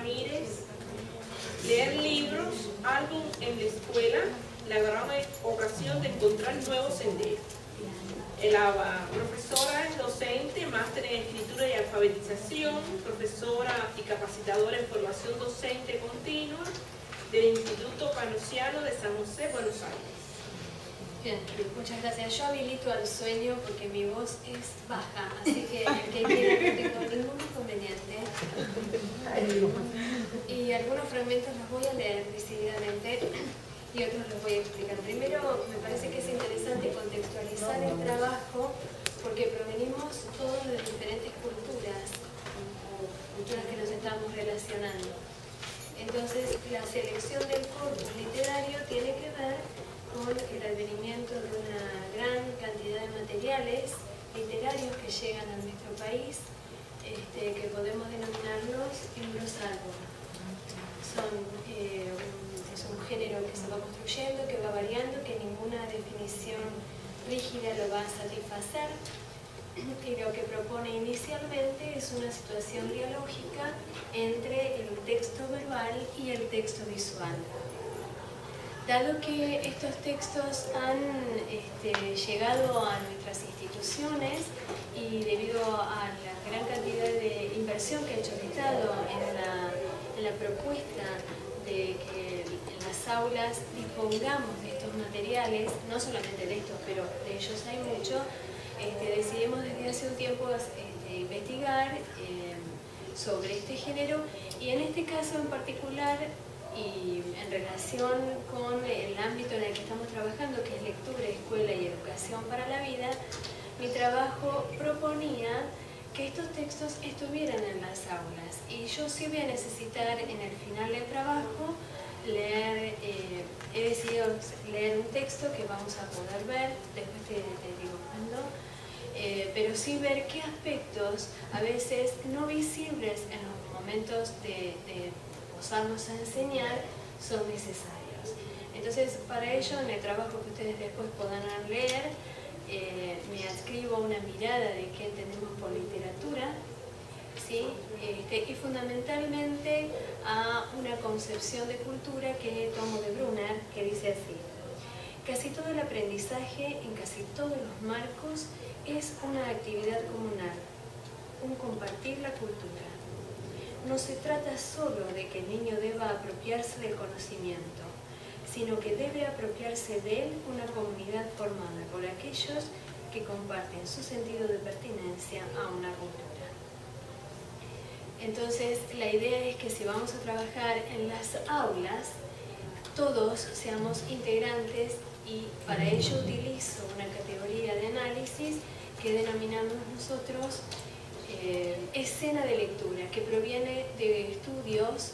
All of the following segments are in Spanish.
Ramírez. Leer libros, álbum en la escuela, la gran ocasión de encontrar nuevos senderos. El ABA, profesora es docente, máster en escritura y alfabetización, profesora y capacitadora en formación docente continua del Instituto Panuciano de San José, Buenos Aires. Bien, muchas gracias. Yo habilito al sueño porque mi voz es baja, así que el que quiera no tengo ningún inconveniente. Y algunos fragmentos los voy a leer decididamente y otros los voy a explicar. Primero, me parece que es interesante contextualizar el trabajo porque provenimos todos de diferentes culturas o culturas que nos estamos relacionando. Entonces, la selección del corpus literario tiene que ver con el advenimiento de una gran cantidad de materiales literarios que llegan a nuestro país, que podemos denominarlos libros álbum. Es un género que se va construyendo, que va variando, que ninguna definición rígida lo va a satisfacer, y lo que propone inicialmente es una situación dialógica entre el texto verbal y el texto visual. Dado que estos textos han llegado a nuestras instituciones y debido a la gran cantidad de inversión que ha hecho el Estado en la propuesta de que en las aulas dispongamos de estos materiales, no solamente de estos, pero de ellos hay mucho, decidimos desde hace un tiempo investigar sobre este género y en este caso en particular y en relación con el ámbito en el que estamos trabajando, que es lectura, escuela y educación para la vida, mi trabajo proponía que estos textos estuvieran en las aulas. Y yo sí voy a necesitar en el final del trabajo leer, he decidido leer un texto que vamos a poder ver, después te digo cuándo, pero sí ver qué aspectos a veces no visibles en los momentos de posarnos a enseñar son necesarios. Entonces, para ello, en el trabajo que ustedes después puedan leer, me adscribo una mirada de qué entendemos por literatura, ¿sí? Y fundamentalmente a una concepción de cultura que tomo de Brunner, que dice así: casi todo el aprendizaje en casi todos los marcos es una actividad comunal, un compartir la cultura. No se trata solo de que el niño deba apropiarse del conocimiento, sino que debe apropiarse de él una comunidad formada por aquellos que comparten su sentido de pertenencia a una cultura. Entonces, la idea es que si vamos a trabajar en las aulas, todos seamos integrantes y para ello utilizo una categoría de análisis que denominamos nosotros escena de lectura, que proviene de estudios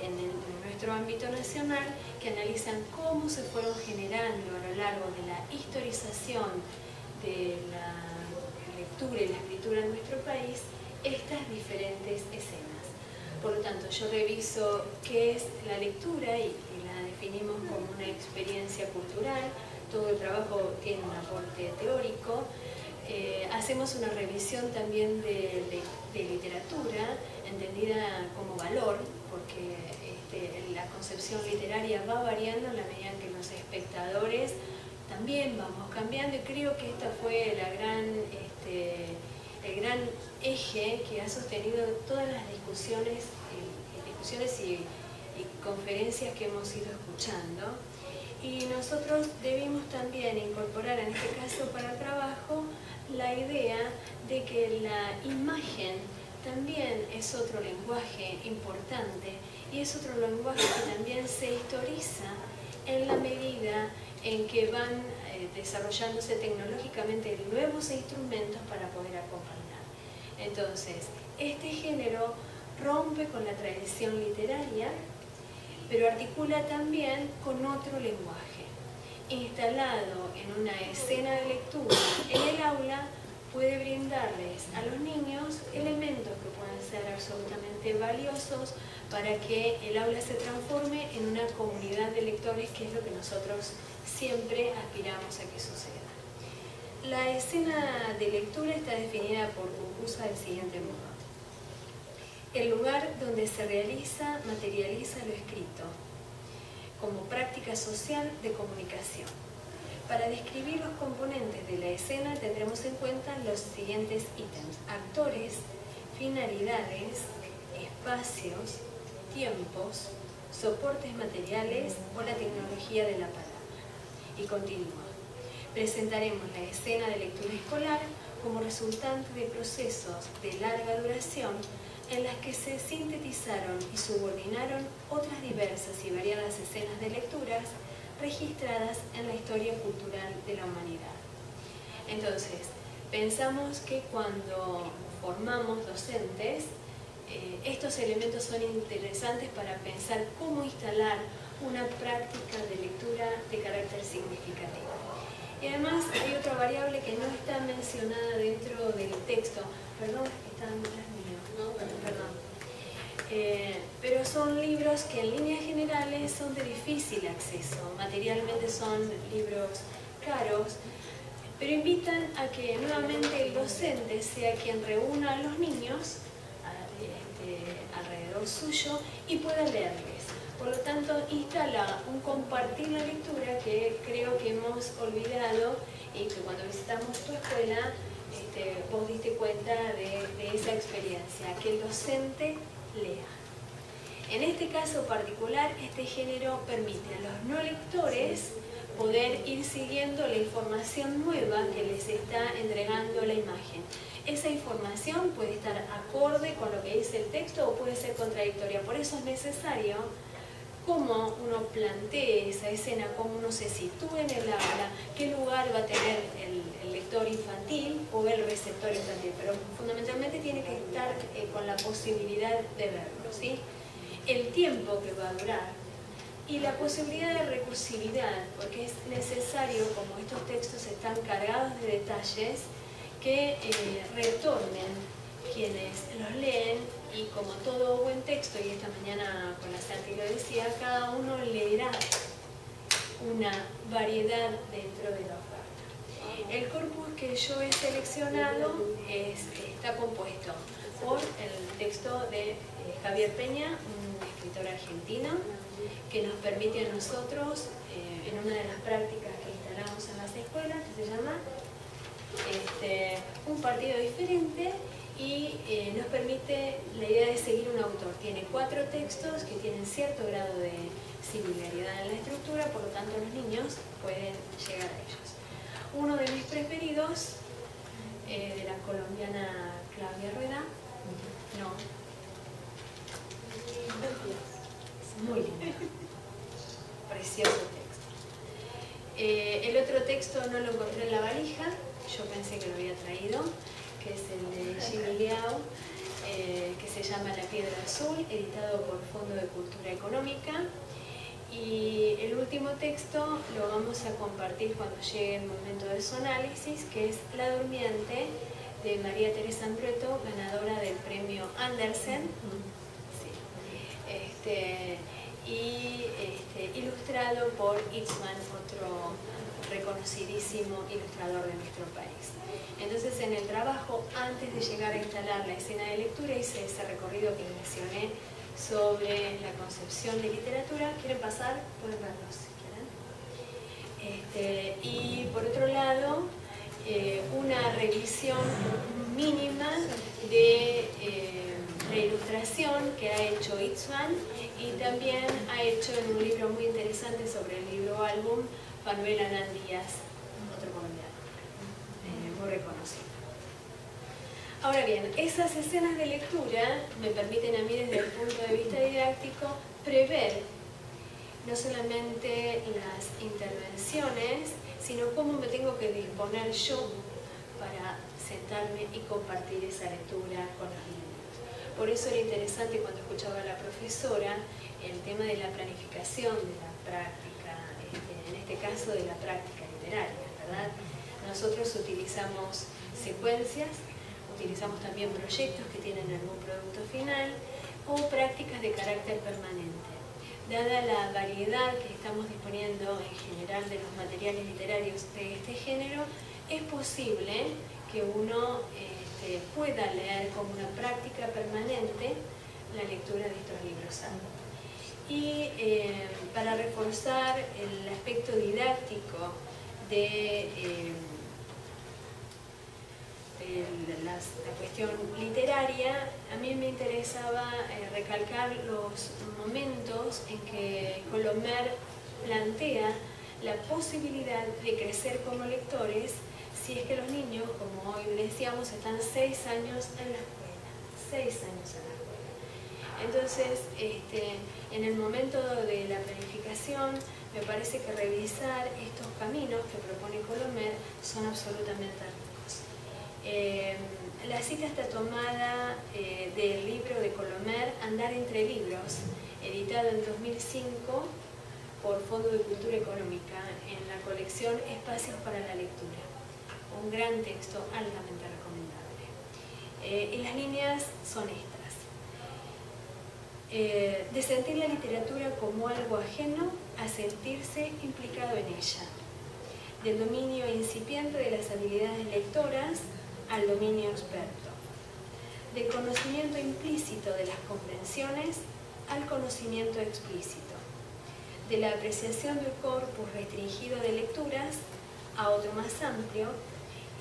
en nuestro ámbito nacional que analizan cómo se fueron generando a lo largo de la historización de la lectura y la escritura en nuestro país estas diferentes escenas. Por lo tanto, yo reviso qué es la lectura y la definimos como una experiencia cultural. Todo el trabajo tiene un aporte teórico. Hacemos una revisión también de literatura, entendida como valor, porque la concepción literaria va variando en la medida en que los espectadores también vamos cambiando, y creo que esta fue el gran eje que ha sostenido todas las discusiones y conferencias que hemos ido escuchando. Y nosotros debimos también incorporar, en este caso para el trabajo, la idea de que la imagen también es otro lenguaje importante y es otro lenguaje que también se historiza en la medida en que van desarrollándose tecnológicamente nuevos instrumentos para poder acompañar. Entonces, este género rompe con la tradición literaria, pero articula también con otro lenguaje. Instalado en una escena de lectura en el aula, puede brindarles a los niños elementos que pueden ser absolutamente valiosos para que el aula se transforme en una comunidad de lectores, que es lo que nosotros siempre aspiramos a que suceda. La escena de lectura está definida por Cucuza del siguiente modo: el lugar donde se realiza, materializa lo escrito, como práctica social de comunicación. Para describir los componentes de la escena tendremos en cuenta los siguientes ítems: actores, finalidades, espacios, tiempos, soportes materiales o la tecnología de la palabra. Y continúa. Presentaremos la escena de lectura escolar como resultante de procesos de larga duración en las que se sintetizaron y subordinaron otras diversas y variadas escenas de lecturas registradas en la historia cultural de la humanidad. Entonces, pensamos que cuando formamos docentes, estos elementos son interesantes para pensar cómo instalar una práctica de lectura de carácter significativo. Y además hay otra variable que no está mencionada dentro del texto. Perdón, están detrás mío. No, perdón. Pero son libros que en líneas generales son de difícil acceso. Materialmente son libros caros, pero invitan a que nuevamente el docente sea quien reúna a los niños alrededor suyo y pueda leerles. Por lo tanto, instala un compartir la lectura que creo que hemos olvidado y que cuando visitamos tu escuela vos diste cuenta de esa experiencia, que el docente lea. En este caso particular, este género permite a los no lectores poder ir siguiendo la información nueva que les está entregando la imagen. Esa información puede estar acorde con lo que dice el texto o puede ser contradictoria. Por eso es necesario cómo uno plantee esa escena, cómo uno se sitúe en el aula, qué lugar va a tener el lector infantil o el receptor infantil, pero fundamentalmente tiene que estar con la posibilidad de verlo, ¿sí? El tiempo que va a durar y la posibilidad de recursividad, porque es necesario, como estos textos están cargados de detalles, que retornen quienes los leen, y como todo buen texto, y esta mañana con la Santi lo decía, cada uno leerá una variedad dentro de la oferta. El corpus que yo he seleccionado está compuesto por el texto de Javier Peña, un escritor argentino, que nos permite a nosotros, en una de las prácticas que instalamos en las escuelas, que se llama un partido diferente, y nos permite la idea de seguir un autor. Tiene 4 textos que tienen cierto grado de similaridad en la estructura, por lo tanto los niños pueden llegar a ellos. Uno de mis preferidos, de la colombiana Claudia Rueda, no, es muy lindo, precioso texto. El otro texto no lo encontré en la valija, yo pensé que lo había traído, que es el de Jimmy Liao, que se llama La Piedra Azul, editado por Fondo de Cultura Económica. Y el último texto lo vamos a compartir cuando llegue el momento de su análisis, que es La Durmiente, de María Teresa Ambrueto, ganadora del premio Andersen, sí. Ilustrado por Itzman, otro reconocidísimo ilustrador de nuestro país. Entonces, en el trabajo, antes de llegar a instalar la escena de lectura, hice ese recorrido que mencioné sobre la concepción de literatura. ¿Quieren pasar? Pueden verlo si quieren. Y por otro lado, una revisión mínima de la ilustración que ha hecho Itzman, y también ha hecho en un libro muy interesante sobre el libro álbum Manuel Anán Díaz, otro colombiano, muy reconocido. Ahora bien, esas escenas de lectura me permiten a mí, desde el punto de vista didáctico, prever no solamente las intervenciones, sino cómo me tengo que disponer yo para sentarme y compartir esa lectura con los niños. Por eso era interesante cuando escuchaba a la profesora el tema de la planificación de la práctica, en este caso de la práctica literaria, ¿verdad? Nosotros utilizamos secuencias, utilizamos también proyectos que tienen algún producto final o prácticas de carácter permanente. Dada la variedad que estamos disponiendo en general de los materiales literarios de este género, es posible que uno pueda leer como una práctica permanente la lectura de estos libros. Y para reforzar el aspecto didáctico de la cuestión literaria, a mí me interesaba recalcar los momentos en que Colomer plantea la posibilidad de crecer como lectores si es que los niños, como hoy decíamos, están 6 años en la escuela. 6 años en la escuela. Entonces, en el momento de la planificación, me parece que revisar estos caminos que propone Colomer son absolutamente ricos. La cita está tomada del libro de Colomer, Andar entre libros, editado en 2005 por Fondo de Cultura Económica en la colección Espacios para la Lectura. Un gran texto altamente recomendable. Y las líneas son estas. De sentir la literatura como algo ajeno a sentirse implicado en ella. Del dominio incipiente de las habilidades lectoras al dominio experto. Del conocimiento implícito de las comprensiones al conocimiento explícito. De la apreciación de un corpus restringido de lecturas a otro más amplio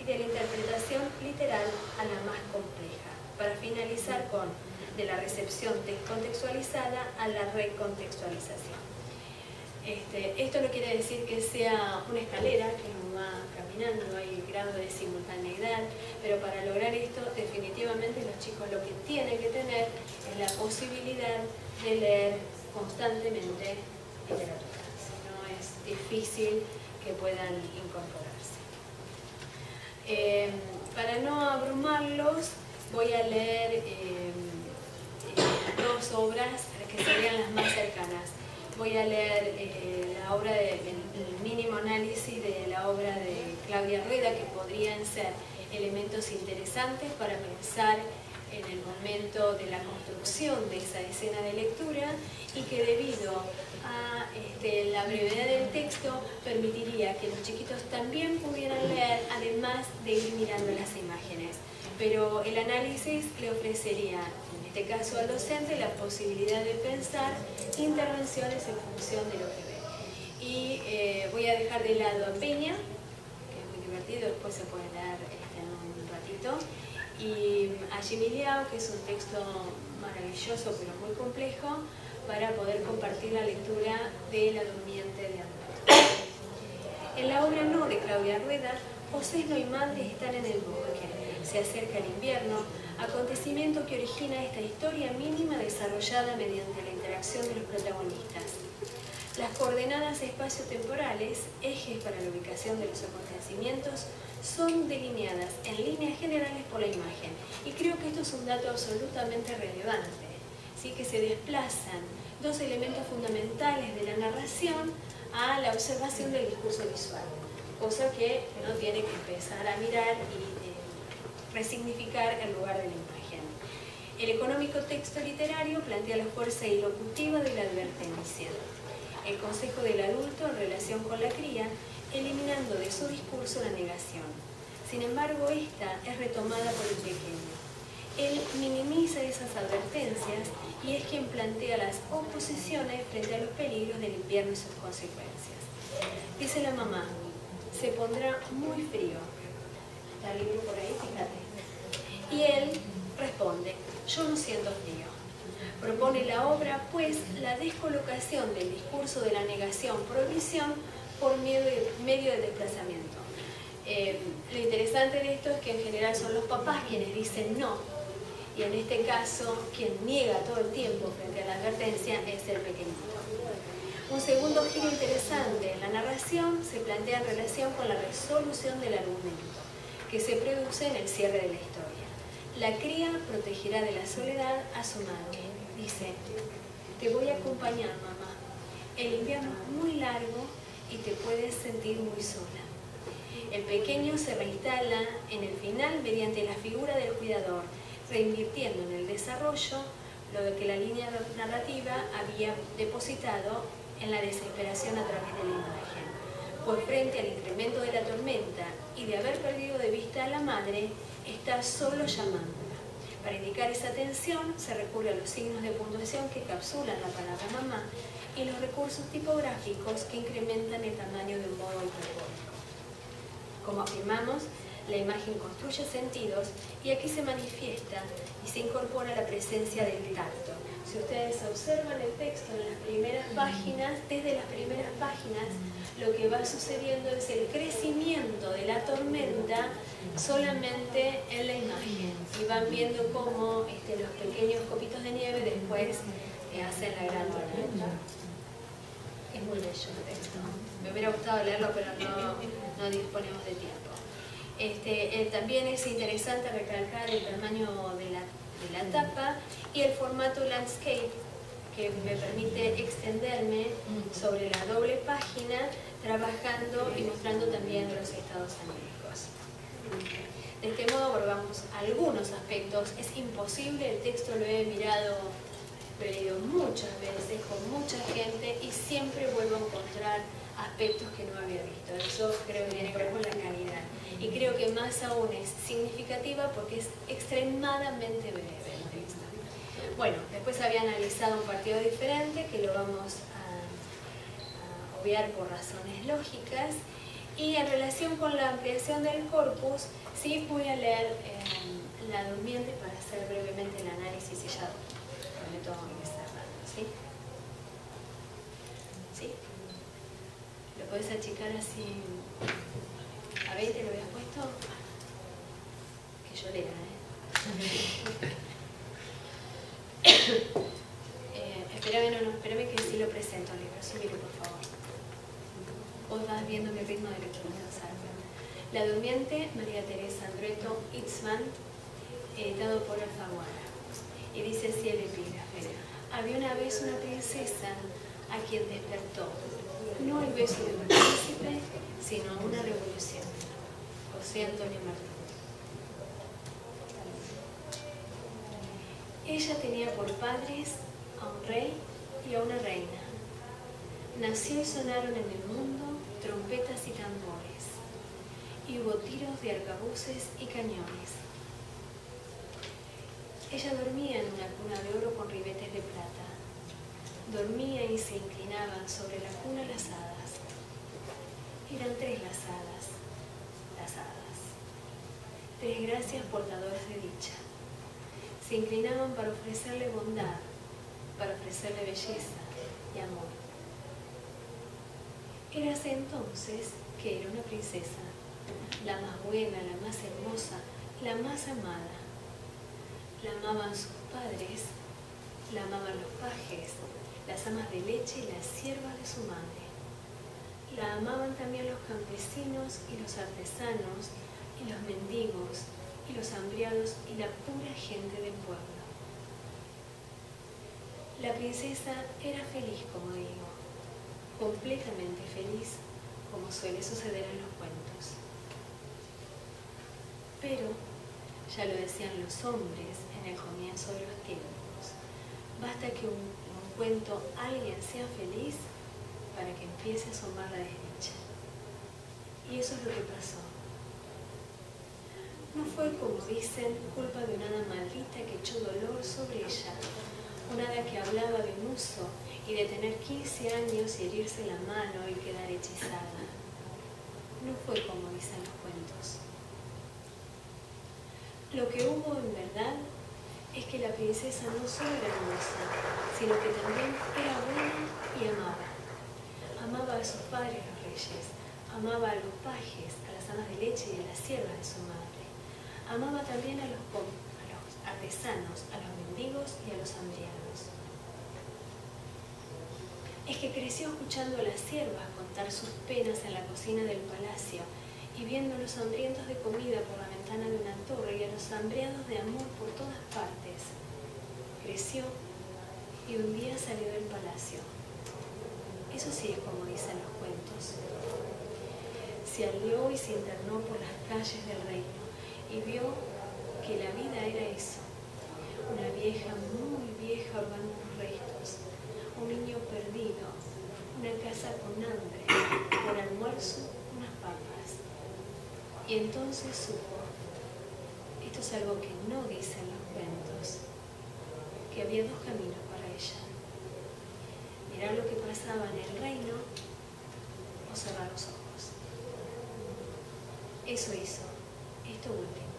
y de la interpretación literal a la más compleja, para finalizar con de la recepción descontextualizada a la recontextualización. Esto no quiere decir que sea una escalera que uno va caminando, no hay grado de simultaneidad, pero para lograr esto definitivamente los chicos lo que tienen que tener es la posibilidad de leer constantemente literatura, si no es difícil que puedan incorporarse. Para no abrumarlos, voy a leer 2 obras que serían las más cercanas. Voy a leer la obra el mínimo análisis de la obra de Claudia Rueda, que podrían ser elementos interesantes para pensar en el momento de la construcción de esa escena de lectura y que debido a la brevedad del texto permitiría que los chiquitos también pudieran leer, además de ir mirando las imágenes. Pero el análisis le ofrecería, en este caso al docente, la posibilidad de pensar intervenciones en función de lo que ve. Y voy a dejar de lado a Peña, que es muy divertido, después se puede leer en un ratito, y a Jimmy Liao, que es un texto maravilloso pero muy complejo, para poder compartir la lectura de La Durmiente de Andrés. En la obra No de Claudia Rueda, Osesno y Madre están en el bosque. Se acerca el invierno, acontecimiento que origina esta historia mínima desarrollada mediante la interacción de los protagonistas. Las coordenadas espaciotemporales, ejes para la ubicación de los acontecimientos, son delineadas en líneas generales por la imagen. Y creo que esto es un dato absolutamente relevante, ¿sí? Que se desplazan 2 elementos fundamentales de la narración a la observación del discurso visual, cosa que uno tiene que empezar a mirar y resignificar el lugar de la imagen. El económico texto literario plantea la fuerza ilocutiva de la advertencia. El consejo del adulto en relación con la cría, eliminando de su discurso la negación. Sin embargo, esta es retomada por el pequeño. Él minimiza esas advertencias y es quien plantea las oposiciones frente a los peligros del invierno y sus consecuencias. Dice la mamá, se pondrá muy frío. Está el libro por ahí, fíjate. Y él responde, yo no siento frío. Propone la obra, pues, la descolocación del discurso de la negación-prohibición por medio de desplazamiento. Lo interesante de esto es que en general son los papás quienes dicen no, y en este caso quien niega todo el tiempo frente a la advertencia es el pequeñito. Un segundo giro interesante en la narración se plantea en relación con la resolución del argumento, que se produce en el cierre de la historia. La cría protegerá de la soledad a su madre. Dice, te voy a acompañar, mamá. El invierno es muy largo y te puedes sentir muy sola. El pequeño se reinstala en el final mediante la figura del cuidador, reinvirtiendo en el desarrollo lo que la línea narrativa había depositado en la desesperación a través de la imagen. Pues frente al incremento de la tormenta y de haber perdido de vista a la madre, está solo llamándola. Para indicar esa tensión se recurre a los signos de puntuación que capsulan la palabra mamá y los recursos tipográficos que incrementan el tamaño de un modo hiperbólico. Como afirmamos, la imagen construye sentidos y aquí se manifiesta y se incorpora la presencia del tacto. Si ustedes observan el texto en las primeras páginas, desde las primeras páginas, lo que va sucediendo es el crecimiento de la tormenta solamente en la imagen. Y van viendo cómo los pequeños copitos de nieve después hacen la gran tormenta. Es muy bello el texto. Me hubiera gustado leerlo, pero no disponemos de tiempo. También es interesante recalcar el tamaño de la tapa y el formato landscape, que me permite extenderme sobre la doble página, trabajando y mostrando también los estados anímicos. De este modo abordamos algunos aspectos. Es imposible, el texto lo he mirado, lo he leído muchas veces con mucha gente y siempre vuelvo a encontrar aspectos que no había visto. Eso creo que tiene que ver con la calidad. Y creo que más aún es significativa porque es extremadamente breve el texto. Bueno, después había analizado un partido diferente que lo vamos a obviar por razones lógicas. Y en relación con la ampliación del corpus, sí voy a leer La Durmiente para hacer brevemente el análisis y ya prometo ir cerrando, ¿sí? ¿Sí? ¿Lo puedes achicar así? ¿A 20 lo habías puesto? Que yo lea, espérame que sí lo presento al libro. Subilo, por favor. Vos vas viendo mi ritmo de lectura. La Durmiente, María Teresa Andreto Itzman, editado por Alfaguara. Y dice así el epígrafe: había una vez una princesa a quien despertó no el beso de un príncipe, sino una revolución. José Antonio Martín. Ella tenía por padres a un rey y a una reina. Nació y sonaron en el mundo trompetas y tambores, y hubo tiros de arcabuces y cañones. Ella dormía en una cuna de oro con ribetes de plata. Dormía y se inclinaban sobre la cuna las hadas. Eran 3 las hadas. 3 gracias portadoras de dicha. Se inclinaban para ofrecerle bondad, para ofrecerle belleza y amor. Érase entonces que era una princesa, la más buena, la más hermosa, la más amada. La amaban sus padres, la amaban los pajes, las amas de leche y las siervas de su madre. La amaban también los campesinos y los artesanos y los mendigos y los hambriados y la pura gente del pueblo. La princesa era feliz, como digo, completamente feliz, como suele suceder en los cuentos. Pero, ya lo decían los hombres en el comienzo de los tiempos, basta que un cuento alguien sea feliz para que empiece a asomar la desdicha. Y eso es lo que pasó. No fue, como dicen, culpa de una hada maldita que echó dolor sobre ella, una hada que hablaba de un uso y de tener 15 años y herirse la mano y quedar hechizada. No fue como dicen los cuentos. Lo que hubo en verdad es que la princesa no solo era hermosa, sino que también era buena y amaba. Amaba a sus padres los reyes, amaba a los pajes, a las amas de leche y a las siervas de su madre. Amaba también a los artesanos, a los mendigos y a los hambriados. Es que creció escuchando a las siervas contar sus penas en la cocina del palacio y viendo a los hambrientos de comida por la ventana de una torre y a los hambriados de amor por todas partes. Creció y un día salió del palacio. Eso sí es como dicen los cuentos. Se alió y se internó por las calles del reino y vio que la vida era eso. Una vieja, muy vieja, hurgando unos restos, un niño perdido, una casa con hambre, por almuerzo unas papas. Y entonces supo, esto es algo que no dicen los cuentos, que había dos caminos para ella: mirar lo que pasaba en el reino o cerrar los ojos. Eso hizo, esto último,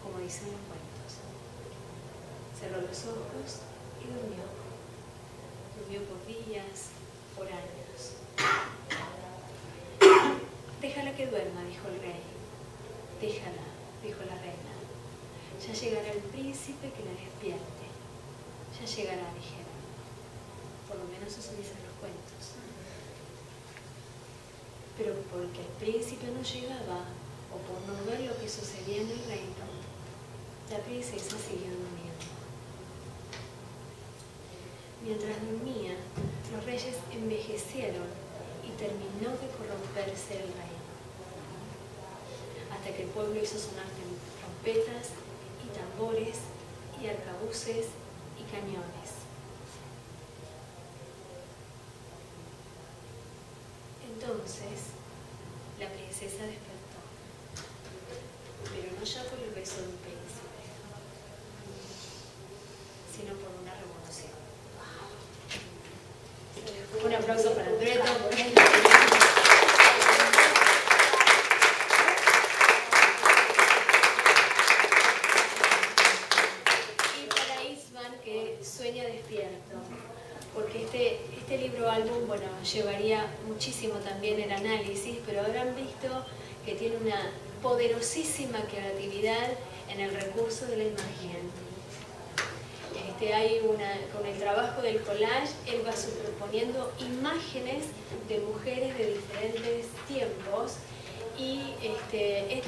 como dicen los cuentos. Cerró los ojos y durmió. Durmió por días, por años. Déjala que duerma, dijo el rey. Déjala, dijo la reina. Ya llegará el príncipe que la despierte. Ya llegará, dijeron. Por lo menos eso dicen los cuentos. Pero porque el príncipe no llegaba, o por no ver lo que sucedía en el reino, la princesa siguió durmiendo. Mientras dormía, los reyes envejecieron y terminó de corromperse el reino, hasta que el pueblo hizo sonar trompetas y tambores y arcabuces y cañones. Entonces, la princesa despertó, pero no ya por el beso de un príncipe, sino por una revolución. Un aplauso para Andreto. Y para Istvan, que sueña despierto, porque este libro álbum, bueno, llevaría muchísimo también el análisis, pero habrán visto que tiene una poderosísima creatividad en el recurso de la imagen. Con el trabajo del collage, él va superponiendo imágenes de mujeres de diferentes tiempos y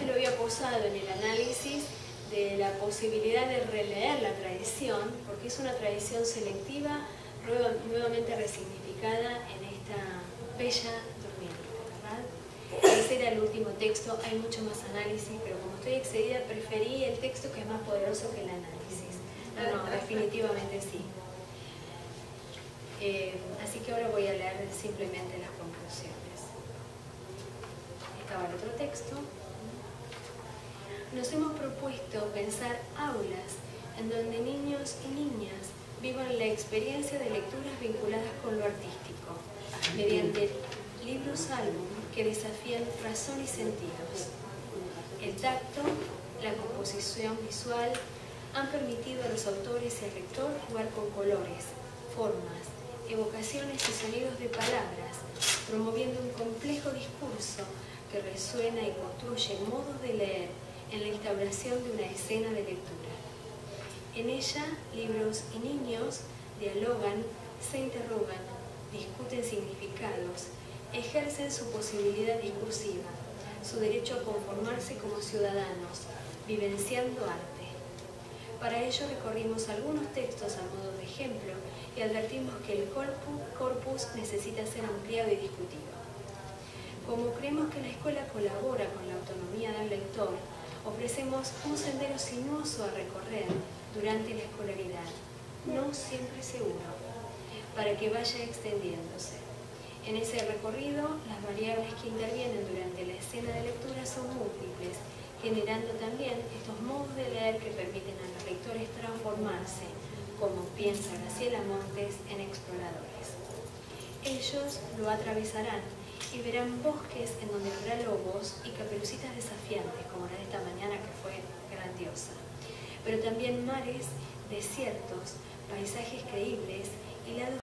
lo había posado en el análisis de la posibilidad de releer la tradición, porque es una tradición selectiva, nuevamente resignificada en esta bella durmiente, ¿verdad? Ese era el último texto, hay mucho más análisis, pero como estoy excedida, preferí el texto que es más poderoso que el análisis. No, definitivamente sí. Así que ahora voy a leer simplemente las conclusiones. Estaba el otro texto. Nos hemos propuesto pensar aulas en donde niños y niñas vivan la experiencia de lecturas vinculadas con lo artístico, mediante libros álbum que desafían razón y sentidos. El tacto, la composición visual, han permitido a los autores y al lector jugar con colores, formas, evocaciones y sonidos de palabras, promoviendo un complejo discurso que resuena y construye modos de leer en la instauración de una escena de lectura. En ella, libros y niños dialogan, se interrogan, discuten significados, ejercen su posibilidad discursiva, su derecho a conformarse como ciudadanos, vivenciando arte. Para ello recorrimos algunos textos a modo de ejemplo y advertimos que el corpus necesita ser ampliado y discutido. Como creemos que la escuela colabora con la autonomía del lector, ofrecemos un sendero sinuoso a recorrer durante la escolaridad, no siempre seguro, para que vaya extendiéndose. En ese recorrido, las variables que intervienen durante la escena de lectura son múltiples, generando también estos modos de leer que permiten a los lectores transformarse, como piensa Graciela Montes en Exploradores. Ellos lo atravesarán y verán bosques en donde habrá lobos y caperucitas desafiantes, como la de esta mañana que fue grandiosa, pero también mares, desiertos, paisajes creíbles